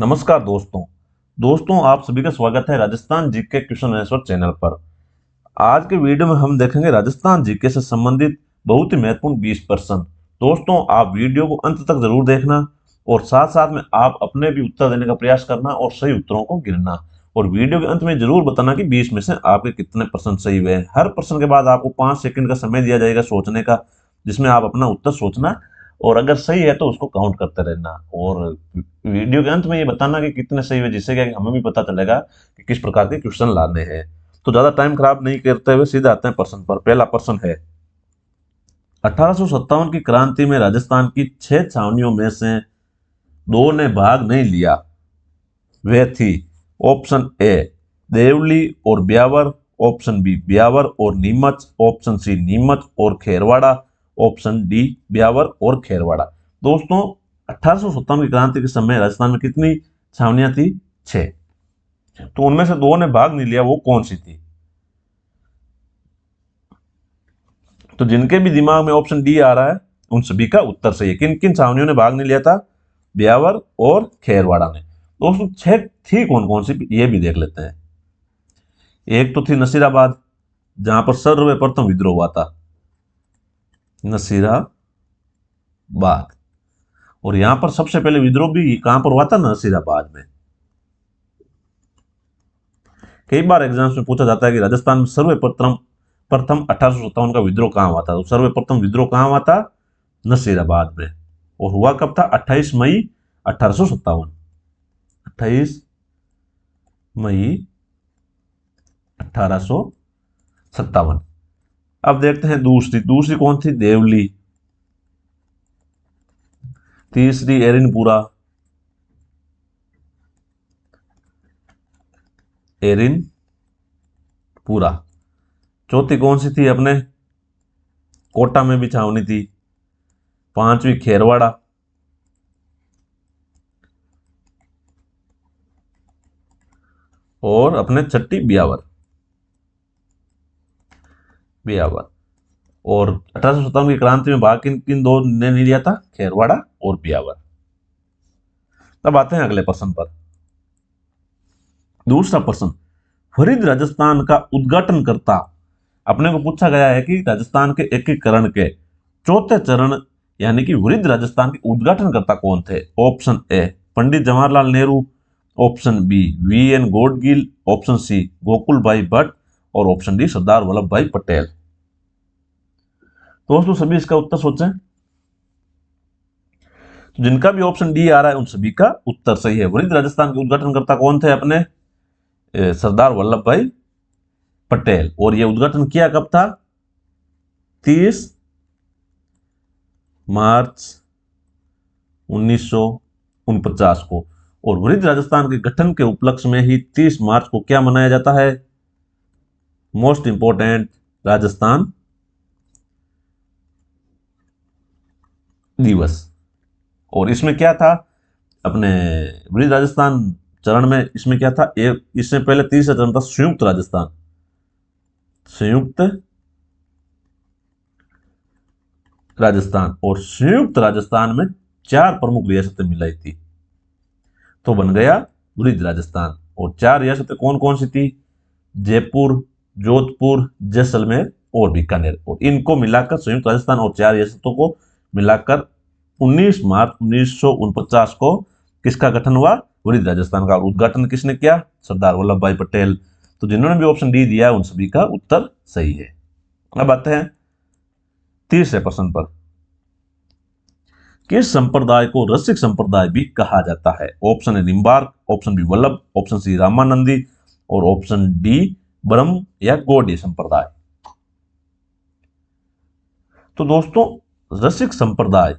नमस्कार दोस्तों आप सभी का स्वागत है Rajasthan GK question answer channel पर। आज के वीडियो में हम देखेंगे राजस्थान जीके से संबंधित बहुत ही महत्वपूर्ण 20 प्रश्न। दोस्तों आप वीडियो को अंत तक जरूर देखना और साथ साथ में आप अपने भी उत्तर देने का प्रयास करना और सही उत्तरों को गिनना और वीडियो के अंत में जरूर बताना कि 20 में से आपके कितने प्रश्न सही हुए। हर प्रश्न के बाद आपको 5 सेकंड का समय दिया जाएगा सोचने का, जिसमें आप अपना उत्तर सोचना और अगर सही है तो उसको काउंट करते रहना और वीडियो के अंत में ये बताना कि कितने सही हुए, जिससे कि हमें भी पता चलेगा कि किस प्रकार के क्वेश्चन लाने हैं। तो ज्यादा टाइम खराब नहीं करते हुए सीधे आते हैं प्रश्न पर। पहला प्रश्न है, 1857 की क्रांति में राजस्थान की 6 छावनियों में से 2 ने भाग नहीं लिया। वे थी ऑप्शन ए देवली और ब्यावर, ऑप्शन बी ब्यावर और नीमच, ऑप्शन सी नीमच और खेरवाड़ा, ऑप्शन डी ब्यावर और खेरवाड़ा। दोस्तों 1857 की क्रांति के समय राजस्थान में कितनी छावनियां थी? 6। तो उनमें से 2 ने भाग नहीं लिया, वो कौन सी थी? तो जिनके भी दिमाग में ऑप्शन डी आ रहा है उन सभी का उत्तर सही है। किन किन छावनियों ने भाग नहीं लिया था? ब्यावर और खेरवाड़ा ने। दोस्तों 6 थी कौन कौन सी, ये भी देख लेते हैं। एक तो थी नसीराबाद, जहां पर सर्वप्रथम विद्रोह हुआ था, नसीराबाद। और यहां पर सबसे पहले विद्रोह भी कहां पर हुआ था? नसीराबाद में। कई बार एग्जाम्स में पूछा जाता है कि राजस्थान में सर्वप्रथम 1857 का विद्रोह कहां हुआ था। तो सर्वप्रथम विद्रोह कहां हुआ था? नसीराबाद में। और हुआ कब था? 28 मई 1857। 28 मई 1857। अब देखते हैं दूसरी कौन थी? देवली। तीसरी एरिनपुरा, एरिनपुरा। चौथी कौन सी थी? अपने कोटा में भी छावनी थी। 5वीं खेरवाड़ा। और अपने 6ठी ब्यावर। और 1857 की क्रांति में भाग किन किन 2 ने नहीं लिया था? खेरवाड़ा और ब्यावर। तब आते हैं अगले प्रश्न पर। दूसरा प्रश्न, फरीद राजस्थान का उद्घाटन करता। अपने को पूछा गया है कि राजस्थान के एकीकरण के चौथे चरण यानी कि वृद्ध राजस्थान के उद्घाटन करता कौन थे? Option A Pandit Jawaharlal Nehru, option B वी.एन. गॉडगिल, ऑप्शन सी गोकुल भाई भट्ट और ऑप्शन डी सरदार वल्लभ भाई पटेल। दोस्तों सभी इसका उत्तर सोचें। तो जिनका भी ऑप्शन डी आ रहा है उन सभी का उत्तर सही है। वृद्ध राजस्थान के उद्घाटनकर्ता कौन थे? अपने सरदार वल्लभ भाई पटेल। और यह उद्घाटन किया कब था? 30 मार्च 1949 को। और वृद्ध राजस्थान के गठन के उपलक्ष्य में ही 30 मार्च को क्या मनाया जाता है? मोस्ट इंपोर्टेंट राजस्थान दिवस। और इसमें क्या था? अपने वृद्ध राजस्थान चरण में इसमें क्या था? इससे पहले तीसरा चरण था संयुक्त राजस्थान। संयुक्त राजस्थान। और संयुक्त राजस्थान में 4 प्रमुख रियासतें मिलाई थी, तो बन गया वृद्ध राजस्थान। और 4 रियासतें कौन कौन सी थी? जयपुर, जोधपुर, जैसलमेर और बीकानेर। और इनको मिलाकर संयुक्त राजस्थान और 4 रियासतों को मिलाकर 19 मार्च 1949 को किसका गठन हुआ? वृद्ध राजस्थान का। और उद्घाटन किसने किया? सरदार वल्लभ भाई पटेल। तो जिन्होंने भी ऑप्शन डी दिया उन सभी का उत्तर सही है। अब आते हैं तीसरे प्रश्न पर। किस संप्रदाय को रसिक संप्रदाय भी कहा जाता है? Option A Nimbarka, option B Vallabh, option C Ramanandi और ऑप्शन डी ब्रह्म या गौड़ीय संप्रदाय। तो दोस्तों रसिक संप्रदाय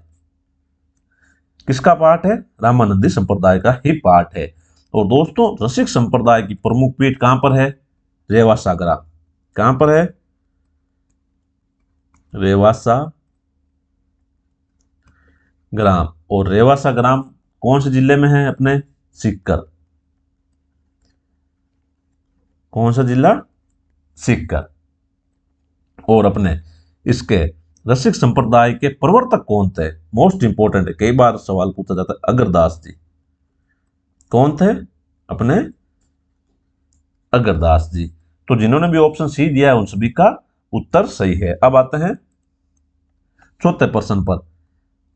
किसका पार्ट है? रामानंदी संप्रदाय का ही पार्ट है। और दोस्तों रसिक संप्रदाय की प्रमुख पीठ कहां पर है? रेवासा ग्राम। कहां पर है? रेवासा ग्राम। और रेवासा ग्राम कौन से जिले में है? अपने सीकर। कौन सा जिला? सीकर। और अपने इसके रसिक संप्रदाय के प्रवर्तक कौन थे? मोस्ट इंपोर्टेंट है, कई बार सवाल पूछा जाता है। अगरदास जी। कौन थे? अपने अगरदास जी। तो जिन्होंने भी ऑप्शन सी दिया है उन सभी का उत्तर सही है। अब आते हैं चौथे प्रश्न पर।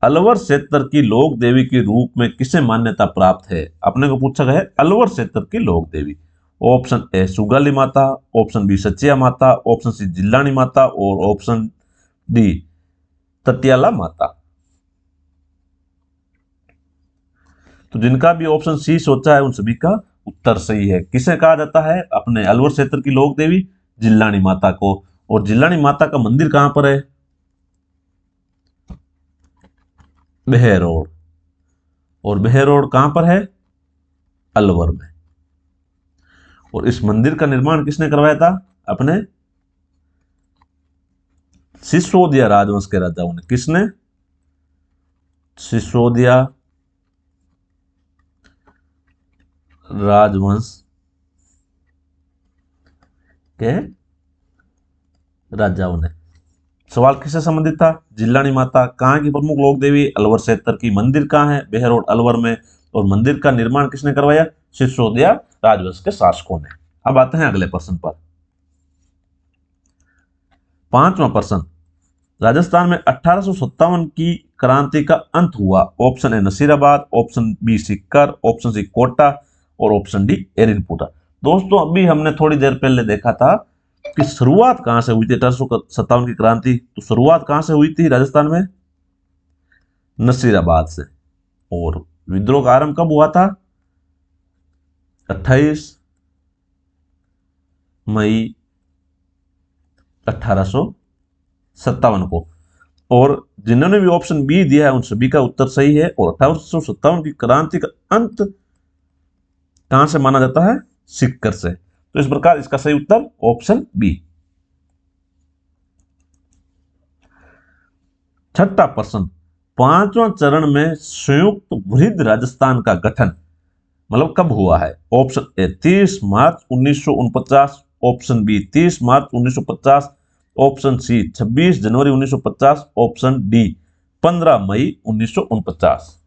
अलवर क्षेत्र की लोक देवी के रूप में किसे मान्यता प्राप्त है? अपने को पूछा गया है अलवर क्षेत्र की लोक देवी। ऑप्शन ए सुगाली माता, ऑप्शन बी सचिया माता, ऑप्शन सी जिल्लानी माता और ऑप्शन डी तत्याला माता। तो जिनका भी ऑप्शन सी सोचा है उन सभी का उत्तर सही है। किसे कहा जाता है अपने अलवर क्षेत्र की लोक देवी? जिल्लानी माता को। और जिल्लानी माता का मंदिर कहां पर है? बहेरोड। और बहेरोड कहां पर है? अलवर में। और इस मंदिर का निर्माण किसने करवाया था? अपने सिसोदिया राजवंश के राजाओं ने। किसने? सिसोदिया राजवंश के राजाओं ने। सवाल किससे संबंधित था? जिल्लानी माता। कहां की प्रमुख लोक देवी? अलवर क्षेत्र की। मंदिर कहां है? बहेरोड अलवर में। और मंदिर का निर्माण किसने करवाया? सिसोदिया राजवंश के शासकों ने। अब आते हैं अगले प्रश्न पर। पांचवा प्रश्न। राजस्थान में 1857 की क्रांति का अंत हुआ। Option A Nasirabad, option B Sikar, option C Kota और ऑप्शन डी एरिनपुरा। दोस्तों अभी हमने थोड़ी देर पहले देखा था कि शुरुआत कहां से हुई थी 1857 की क्रांति। तो शुरुआत कहां से हुई थी राजस्थान में? नसीराबाद से। और विद्रोह का आरंभ कब हुआ था? 28 मई 1857 को। और जिन्होंने भी ऑप्शन बी दिया है उन सभी का उत्तर सही है। और 1857 की क्रांति का अंत कहां से माना जाता है? सीकर से। तो इस प्रकार इसका सही उत्तर ऑप्शन बी। छठा प्रश्न। पांचवा चरण में संयुक्त वृहद राजस्थान का गठन मतलब कब हुआ है? Option A 30 March 1949, option B 30 March 1950, option C 26 जनवरी 1950, ऑप्शन डी 15 मई 1949।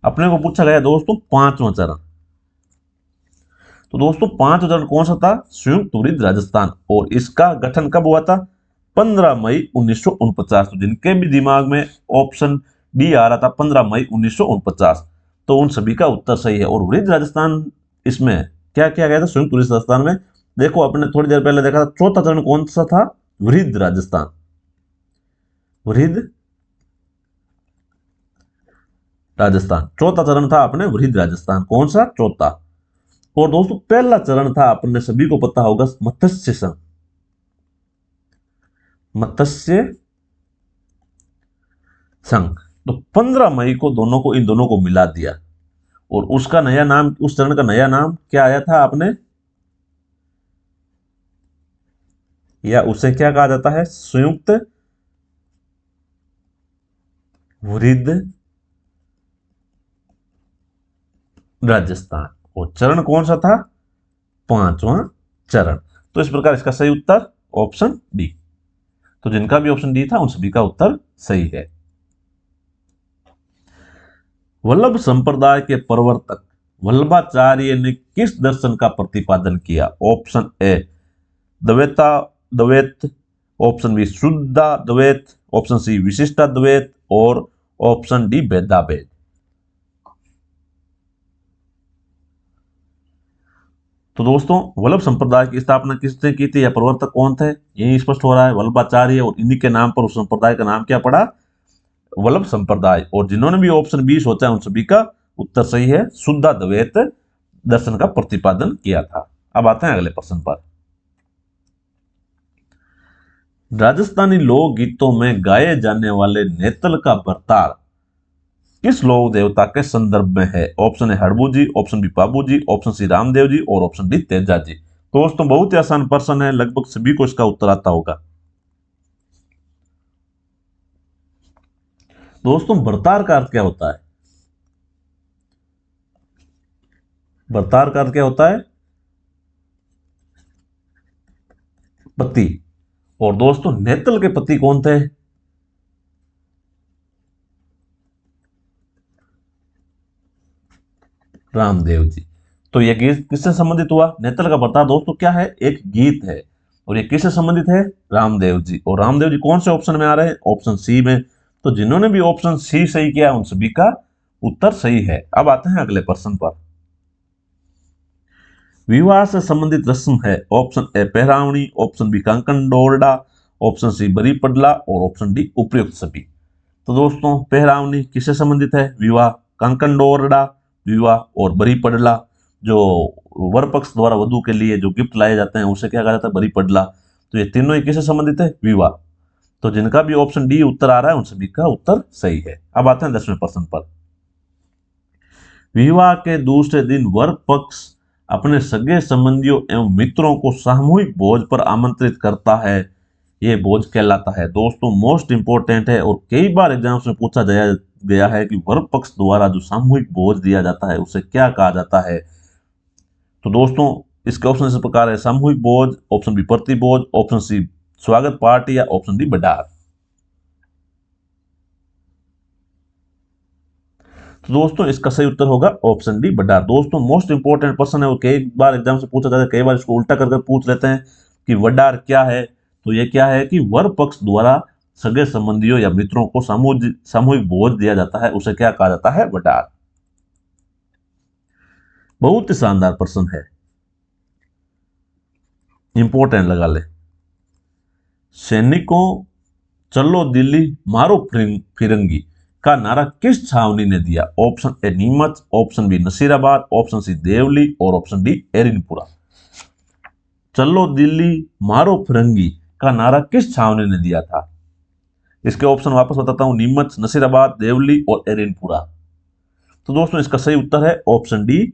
अपने को पूछा गया दोस्तों पांचवा चरण। तो दोस्तों पांचवा चरण कौन सा था? संयुक्त वृहद राजस्थान। और इसका गठन कब हुआ था? 15 मई 1949। तो जिनके भी दिमाग में ऑप्शन डी आ रहा था 15 मई 1949, तो उन सभी का उत्तर सही है। और वृहद राजस्थान इसमें क्या किया गया था? संयुक्त वृहद राजस्थान में देखो अपने थोड़ी देर पहले देखा था चौथा चरण कौन सा था? वृहद राजस्थान। वृहद राजस्थान चौथा चरण था अपने वृहद राजस्थान। कौन सा? चौथा। और दोस्तों पहला चरण था अपने सभी को पता होगा मत्स्य संघ। मत्स्य संघ। तो 15 मई को इन दोनों को मिला दिया। और उसका नया नाम, उस चरण का नया नाम क्या आया था आपने? या उसे क्या कहा जाता है? संयुक्त वृहद राजस्थान। और चरण कौन सा था? पांचवा चरण। तो इस प्रकार इसका सही उत्तर ऑप्शन डी। तो जिनका भी ऑप्शन डी था उन सभी का उत्तर सही है। वल्लभ संप्रदाय के प्रवर्तक वल्लभाचार्य ने किस दर्शन का प्रतिपादन किया? ऑप्शन ए द्वैता द्वैत, ऑप्शन बी शुद्धा द्वैत, ऑप्शन सी विशिष्टा द्वैत और ऑप्शन डी भेदाभेद। तो दोस्तों वल्लभ संप्रदाय की स्थापना किसने की थी या प्रवर्तक कौन थे? यही स्पष्ट हो रहा है वल्लभाचार्य। और इन्हीं के नाम पर उस संप्रदाय का नाम क्या पड़ा? वल्लभ संप्रदाय। और जिन्होंने भी ऑप्शन बी सोचा है उन सभी का उत्तर सही है। शुद्धा द्वैत दर्शन का प्रतिपादन किया था। अब आते हैं अगले प्रश्न पर। राजस्थानी लोक गीतों में गाए जाने वाले नेतल का बर्तार किस लोक देवता के संदर्भ में है? Option A Harbu ji, option B Pabu ji, option C Ramdev ji और ऑप्शन डी तेजा जी। दोस्तों बहुत ही आसान प्रश्न है, लगभग सभी को इसका उत्तर आता होगा। दोस्तों बर्तार का अर्थ क्या होता है? बर्तार का अर्थ क्या होता है? पति। और दोस्तों नेतल के पति कौन थे? रामदेव जी। तो यह गीत किससे संबंधित हुआ? नेतल का प्रताप दोस्तों क्या है? एक गीत है। और ये किससे संबंधित है? रामदेव जी। और रामदेव जी कौन से ऑप्शन में आ रहे हैं? ऑप्शन सी में। तो जिन्होंने भी ऑप्शन सी सही किया उन सभी का उत्तर सही है। अब आते हैं अगले प्रश्न पर। विवाह से संबंधित रस्म है। ऑप्शन ए पहरावणी, ऑप्शन बी कंकन डोरडा, ऑप्शन सी बरी पडला और ऑप्शन डी उपयुक्त सभी। तो दोस्तों पहरावनी किससे संबंधित है? विवाह। कंकन डोरडा विवाह और बरी पडला जो वर पक्ष द्वारा वधु के लिए जो गिफ्ट लाए जाते हैं उसे क्या कहा जाता है? बरी पडला। तो ये तीनों ही किससे संबंधित है? विवाह। तो जिनका भी ऑप्शन डी उत्तर आ रहा है उन सभी का उत्तर सही है। अब आते हैं 10वें प्रश्न पर। विवाह के दूसरे दिन वर पक्ष अपने सगे संबंधियों एवं मित्रों को सामूहिक भोज पर आमंत्रित करता है। ये भोज कहलाता है। दोस्तों मोस्ट इंपोर्टेंट है और कई बार एग्जाम्स में पूछा गया है कि वर पक्ष द्वारा जो सामूहिक भोज दिया जाता है उसे क्या कहा जाता है। तो दोस्तों इसके ऑप्शन इस प्रकार है: सामूहिक भोज, ऑप्शन बी प्रति भोज, ऑप्शन सी स्वागत पार्टी या ऑप्शन डी भंडार। तो दोस्तों इसका सही उत्तर होगा ऑप्शन डी भंडार। दोस्तों मोस्ट इंपोर्टेंट क्वेश्चन है और कई बार एग्जाम से पूछा जाता है, कई बार इसको उल्टा करके पूछ लेते हैं कि भंडार क्या है। तो ये क्या है कि वर पक्ष द्वारा सगे संबंधियों या मित्रों को सामूहिक भोज दिया जाता है उसे क्या कहा जाता है? भंडार। बहुत ही शानदार प्रश्न है, इंपॉर्टेंट लगा ले। सैनिकों चलो दिल्ली मारो फिरंगी का नारा किस छावनी ने दिया? Option A Neemuch, option B Nasirabad, option C Deoli और ऑप्शन डी एरिनपुरा। चलो दिल्ली मारो फिरंगी का नारा किस छावनी ने दिया था? इसके ऑप्शन वापस बताता हूं: नीमच, नसीराबाद, देवली और एरिनपुरा। तो दोस्तों इसका सही उत्तर है ऑप्शन डी।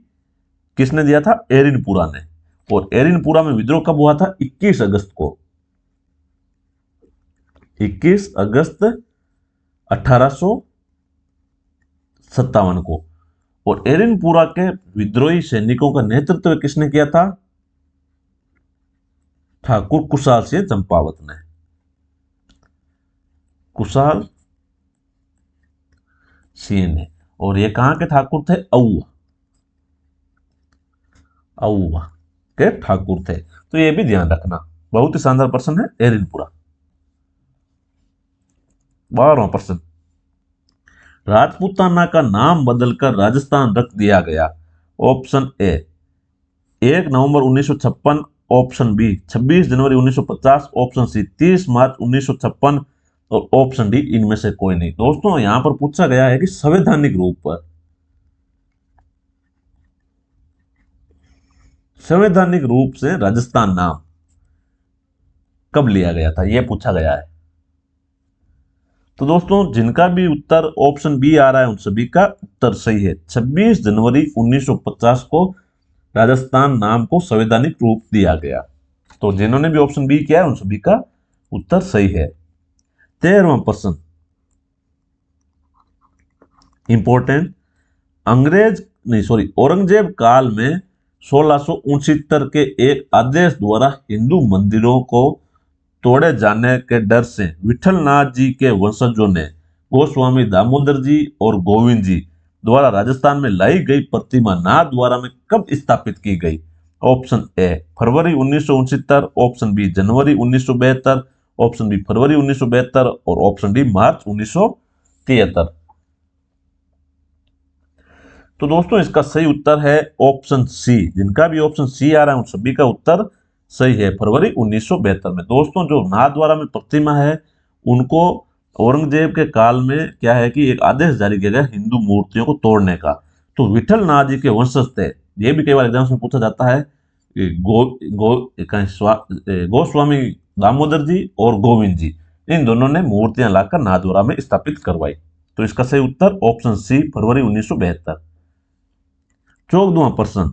किसने दिया था? एरिनपुरा ने। और एरिनपुरा में विद्रोह कब हुआ था? 21 अगस्त को। 21 अगस्त 1857 को। और एरिनपुरा के विद्रोही सैनिकों का नेतृत्व किसने किया था? ठाकुर कुशाल सिंह चंपावत ने। कुशाल सिंह ने। और ये कहां के ठाकुर थे? अउवा। अउवा के ठाकुर थे। तो ये भी ध्यान रखना। बहुत ही शानदार प्रश्न है एरिनपुरा। 12वां प्रश्न। राजपूताना का नाम बदलकर राजस्थान रख दिया गया। ऑप्शन ए 1 नवंबर 1956, ऑप्शन बी 26 जनवरी 1950, ऑप्शन सी 30 मार्च 1956 और ऑप्शन डी इनमें से कोई नहीं। दोस्तों यहां पर पूछा गया है कि संवैधानिक रूप से राजस्थान नाम कब लिया गया था, यह पूछा गया है। तो दोस्तों जिनका भी उत्तर ऑप्शन बी आ रहा है उन सभी का उत्तर सही है। 26 जनवरी 1950 को राजस्थान नाम को संवैधानिक रूप दिया गया। तो जिन्होंने भी ऑप्शन बी किया है उन सभी का उत्तर सही है। 13वां प्रश्न इंपॉर्टेंट। औरंगजेब काल में 1669 के एक आदेश द्वारा हिंदू मंदिरों को तोड़े जाने के डर से विठलनाथ जी के वंशजों ने गोस्वामी दामोदर जी और गोविंद जी द्वारा राजस्थान में लाई गई प्रतिमा नाथद्वारा में कब स्थापित की गई? ऑप्शन ए फरवरी 1969, ऑप्शन बी जनवरी 1972, ऑप्शन बी फरवरी 1972 और ऑप्शन डी मार्च 1973। तो दोस्तों इसका सही उत्तर है ऑप्शन सी। जिनका भी ऑप्शन सी आ रहा है उन सभी का उत्तर सही है, फरवरी 1972 में। दोस्तों जो नाथद्वारा में प्रतिमा है उनको औरंगजेब के काल में क्या है कि एक आदेश जारी किया गया हिंदू मूर्तियों को तोड़ने का। तो विठल नाथ जी के वंशज थे। ये भी कई बार एग्जाम्स में पूछा जाता है। गोस्वामी दामोदर जी और गोविंद जी इन दोनों ने मूर्तियां लाकर नाथद्वारा में स्थापित करवाई। तो इसका सही उत्तर ऑप्शन सी फरवरी 1972। 14वां प्रश्न।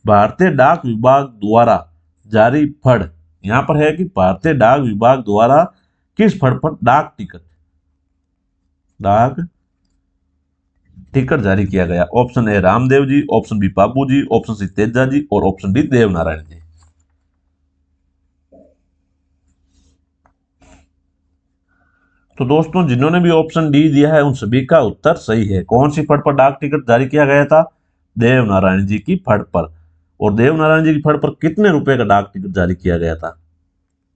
भारतीय डाक विभाग द्वारा जारी फड़, यहां पर है कि भारतीय डाक विभाग द्वारा किस फड़ पर डाक टिकट जारी किया गया? Option A Ramdev ji, option B Babu ji, option C Teja ji और ऑप्शन डी देवनारायण जी। तो दोस्तों जिन्होंने भी ऑप्शन डी दिया है उन सभी का उत्तर सही है। कौन सी फड़ पर डाक टिकट जारी किया गया था? देवनारायण जी की फड़ पर। और देवनारायण जी की फड़ पर कितने रुपए का डाक टिकट जारी किया गया था?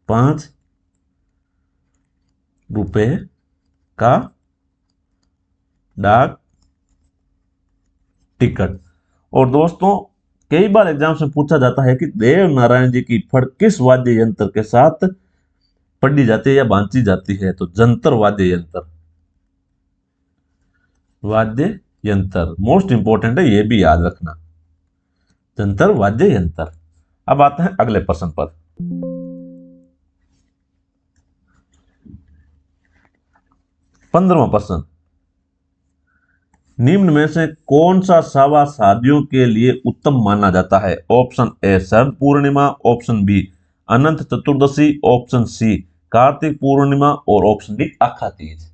5 रुपए का डाक टिकट। और दोस्तों कई बार एग्जाम से पूछा जाता है कि देव नारायण जी की फड़ किस वाद्य यंत्र के साथ पढ़ी जाती है या बांधी जाती है? तो जंतर वाद्य यंत्र, वाद्य यंत्र मोस्ट इंपोर्टेंट है, ये भी याद रखना, जंतर वाद्य यंत्र। अब आते हैं अगले प्रश्न पर। 15वां प्रश्न, निम्न में से कौन सा सावा शादियों के लिए उत्तम माना जाता है? Option A Sharad Purnima, option B Anant Chaturdashi, option C Kartik Purnima और ऑप्शन डी आखा तीज।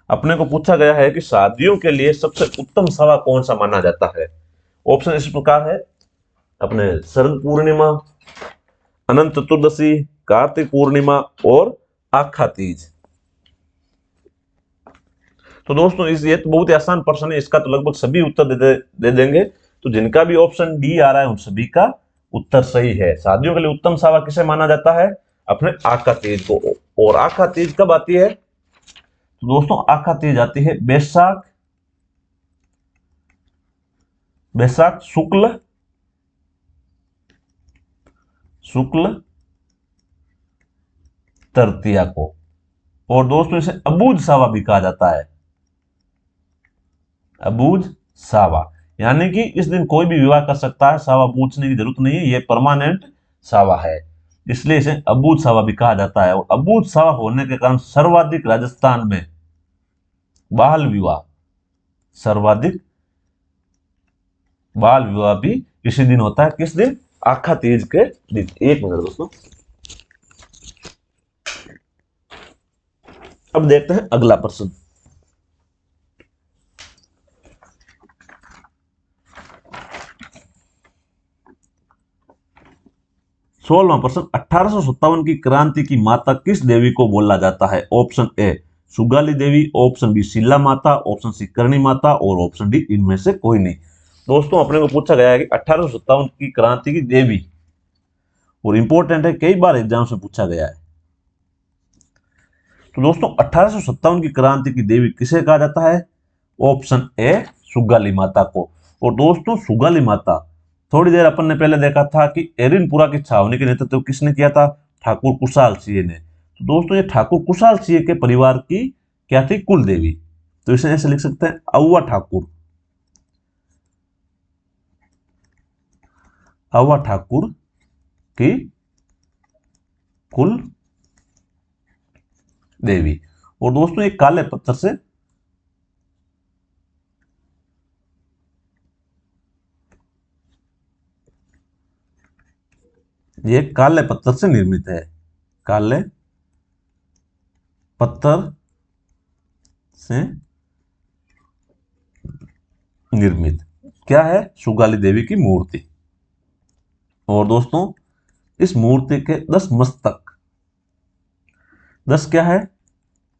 अपने को पूछा गया है कि शादियों के लिए सबसे उत्तम सावा कौन सा माना जाता है। ऑप्शन इस प्रकार है अपने शरद पूर्णिमा, अनंत चतुर्दशी, कार्तिक पूर्णिमा और आखा तीज। तो दोस्तों ये तो बहुत ही आसान प्रश्न है, इसका तो लगभग सभी उत्तर दे देंगे। तो जिनका भी ऑप्शन डी आ रहा है उन सभी का उत्तर सही है। शादियों के लिए उत्तम सावा किसे माना जाता है? अपने आखा तीज को। और आखा तीज कब आती है? तो दोस्तों आखा तीज आती है बैसाख शुक्ल तृतीया को। और दोस्तों इसे अबूझ सावा भी कहा जाता है, अबूझ सावा। यानी कि इस दिन कोई भी विवाह कर सकता है, सावा पूछने की जरूरत नहीं है, ये परमानेंट सावा है, इसलिए इसे अबूझ सावा भी कहा जाता है। और अबूझ सावा होने के कारण सर्वाधिक राजस्थान में बाल विवाह, सर्वाधिक बाल विवाह भी इसी दिन होता है। किस दिन? आखा तीज के दिन। एक मिनट दोस्तों, अब देखते हैं अगला प्रश्न। 16वां प्रश्न, 1857 की क्रांति की माता किस देवी को बोला जाता है? Option A Sugali Devi, option B Sheela Mata, option सी करणी माता और ऑप्शन डी इनमें से कोई नहीं। दोस्तों अपने को पूछा गया है कि 1857 की क्रांति की देवी, और इंपॉर्टेंट है, कई बार एग्जाम से पूछा गया है। तो दोस्तों 1857 की क्रांति की देवी किसे कहा जाता है? ऑप्शन ए सुगाली माता को। और दोस्तों सुगाली माता, थोड़ी देर अपन ने पहले देखा था कि एरिनपुरा की छावनी के नेतृत्व किसने किया था? ठाकुर कुशाल सिंह ने। तो दोस्तों ये ठाकुर कुशाल सिंह के परिवार की क्या थी? कुल देवी। तो इसे ऐसे लिख सकते हैं अव्वा ठाकुर, अव्वा ठाकुर की कुल देवी। और दोस्तों ये काले पत्थर से, ये काले पत्थर से निर्मित है, काले पत्थर से निर्मित क्या है? सुगाली देवी की मूर्ति। और दोस्तों इस मूर्ति के 10 मस्तक, 10 क्या है?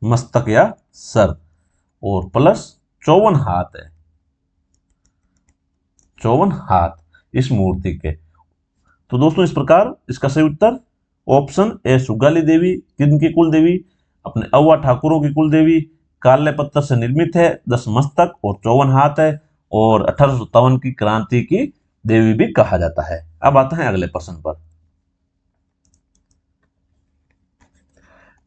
मस्तक या सर, और प्लस 54 हाथ है, 54 हाथ इस मूर्ति के। तो दोस्तों इस प्रकार इसका सही उत्तर ऑप्शन ए सुगाली देवी, किनकी कुल देवी? अपने अव्वा ठाकुरों की कुल देवी, काले पत्थर से निर्मित है, 10 मस्तक और 54 हाथ है, और 1857 की क्रांति की देवी भी कहा जाता है। अब आते हैं अगले प्रश्न पर।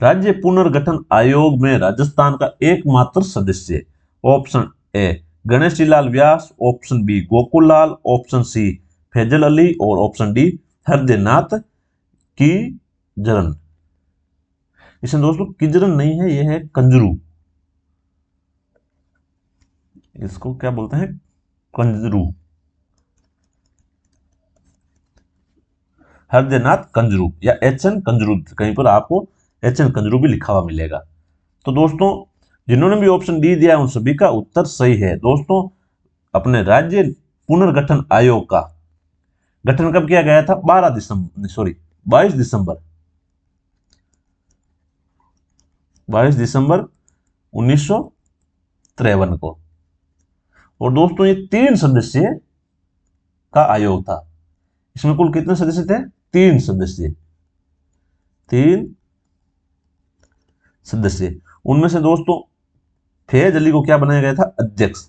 राज्य पुनर्गठन आयोग में राजस्थान का एकमात्र सदस्य। Option A Ganeshilal Vyas, option B Gokullal, option C Faizal Ali और ऑप्शन डी हरदेनाथ की जरन। इसमें दोस्तों किजरन नहीं है, यह है कंजरू, इसको क्या बोलते हैं? कंजरू, हरदेनाथ कंजरू या एच एन कंजरू, कहीं पर आपको एच एन कंजरू भी लिखा हुआ मिलेगा। तो दोस्तों जिन्होंने भी ऑप्शन डी दिया उन सभी का उत्तर सही है। दोस्तों अपने राज्य पुनर्गठन आयोग का गठन कब किया गया था? 22 दिसंबर 1953 को। और दोस्तों ये 3 सदस्य का आयोग था। इसमें कुल कितने सदस्य थे? 3 सदस्य, 3 सदस्य। उनमें से दोस्तों फैज अली को क्या बनाया गया था? अध्यक्ष।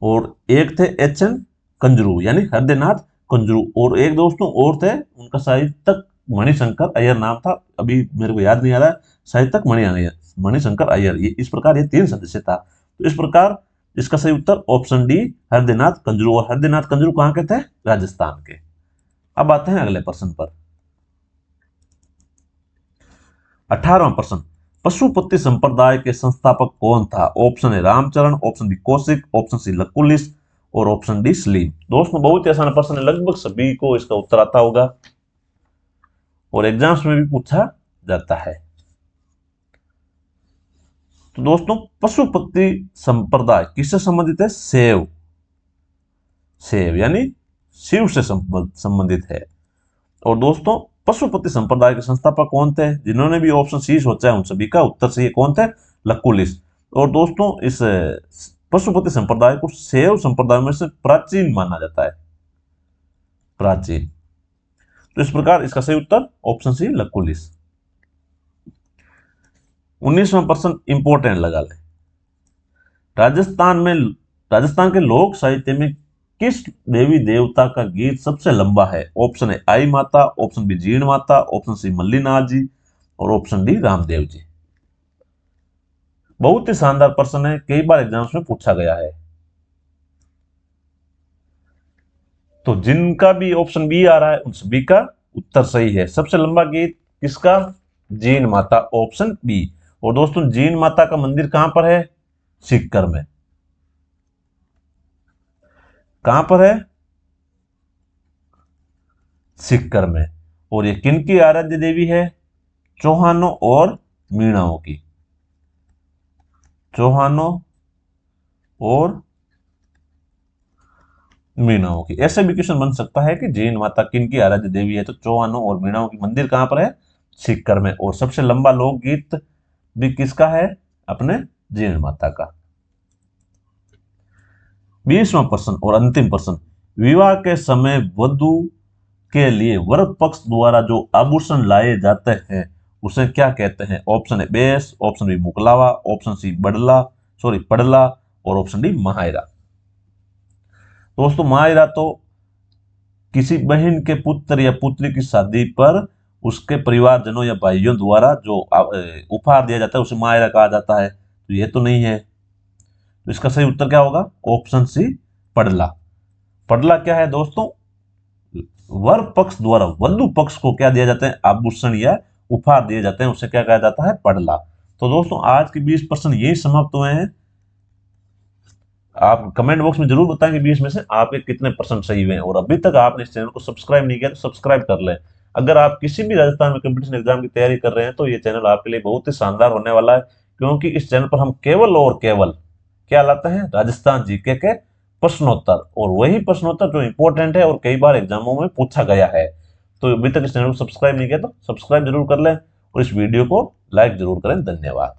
और एक थे एच एन कंजरू यानी हृदयनाथ कंजरू, और एक दोस्तों और थे, उनका साहित्यक मणिशंकर अय्यर नाम था, अभी मेरे को याद नहीं आ रहा है, साहित्यक मणिशंकर अय्यर। ये इस प्रकार ये 3 सदस्य था। तो इस प्रकार इसका सही उत्तर ऑप्शन डी हृदयनाथ कंजरू। और हृदयनाथ कंजरू कहां के थे? राजस्थान के। अब आते हैं अगले प्रश्न पर। 18वां प्रश्न, पशुपति संप्रदाय के संस्थापक कौन था? Option A Ramcharan, option B Kaushik, option C Lakulish और ऑप्शन डी सलीम। दोस्तों बहुत ही आसान प्रश्न है, लगभग सभी को इसका उत्तर आता होगा और एग्जाम्स में भी पूछा जाता है। तो दोस्तों पशुपति संप्रदाय किससे संबंधित है? शैव, शैव यानी शिव से संबंधित है। और दोस्तों पशुपति संप्रदाय के संस्थापक कौन थे? जिन्होंने भी ऑप्शन सी सोचा है उन सभी का उत्तर सही कौन थे? लकुलिस। और दोस्तों इस पशुपति संप्रदाय को शैव संप्रदाय में से प्राचीन माना जाता है, प्राचीन। तो इस प्रकार इसका सही उत्तर ऑप्शन सी लकुलिस। 19वां प्रश्न इंपॉर्टेंट लगा ले। राजस्थान के लोक साहित्य में किस देवी देवता का गीत सबसे लंबा है? ऑप्शन ए आई माता, option B Jeen Mata, option सी मल्लीनाथ जी और ऑप्शन डी रामदेव जी। बहुत ही शानदार प्रश्न है, कई बार एग्जाम्स में पूछा गया है। तो जिनका भी ऑप्शन बी आ रहा है उन सभी का उत्तर सही है। सबसे लंबा गीत किसका? Jeen Mata, option B. और दोस्तों जीण माता का मंदिर कहां पर है? सीकर में। कहां पर है? सीकर में। और ये किनकी आराध्य देवी है? चौहानों और मीणाओं की, चौहानों और मीणाओं की। ऐसे भी क्वेश्चन बन सकता है कि जैन माता किनकी आराध्य देवी है? तो चौहानों और मीणाओं की मंदिर कहां पर है? सीकर में। और सबसे लंबा लोकगीत भी किसका है? अपने जैन माता का। 20वां प्रश्न और अंतिम प्रश्न, विवाह के समय वधु के लिए वर पक्ष द्वारा जो आभूषण लाए जाते हैं उसे क्या कहते हैं? ऑप्शन ए बेस, ऑप्शन बी मुकलावा, ऑप्शन सी पड़ला और ऑप्शन डी महायरा। दोस्तों महायरा तो किसी बहन के पुत्र या पुत्री की शादी पर उसके परिवारजनों या भाइयों द्वारा जो उपहार दिया जाता है उसे महायरा कहा जाता है। तो ये तो नहीं है, तो इसका सही उत्तर क्या होगा? ऑप्शन सी पड़ला। पड़ला क्या है दोस्तों? वर पक्ष द्वारा वधु पक्ष को क्या दिया जाता है? आभूषण या उपहार दिए जाते हैं, उसे क्या कहा जाता है? पड़ला। तो दोस्तों आज के 20 प्रश्न यही समाप्त हुए हैं। आप कमेंट बॉक्स में जरूर बताएं कि 20 में से आपके कितने परसेंट सही हुए हैं। और अभी तक आपने इस चैनल को सब्सक्राइब नहीं किया तो सब्सक्राइब कर लें। अगर आप किसी भी राजस्थान में कंपटीशन एग्जाम की तैयारी कर रहे हैं तो ये चैनल आपके लिए बहुत ही शानदार होने वाला है, क्योंकि इस चैनल पर हम केवल और केवल क्या लाते हैं? राजस्थान जीके के प्रश्नोत्तर, और वही प्रश्नोत्तर जो इंपॉर्टेंट है और कई बार एग्जामों में पूछा गया है। तो अभी तक इस चैनल को सब्सक्राइब नहीं किया तो सब्सक्राइब जरूर कर लें और इस वीडियो को लाइक जरूर करें। धन्यवाद।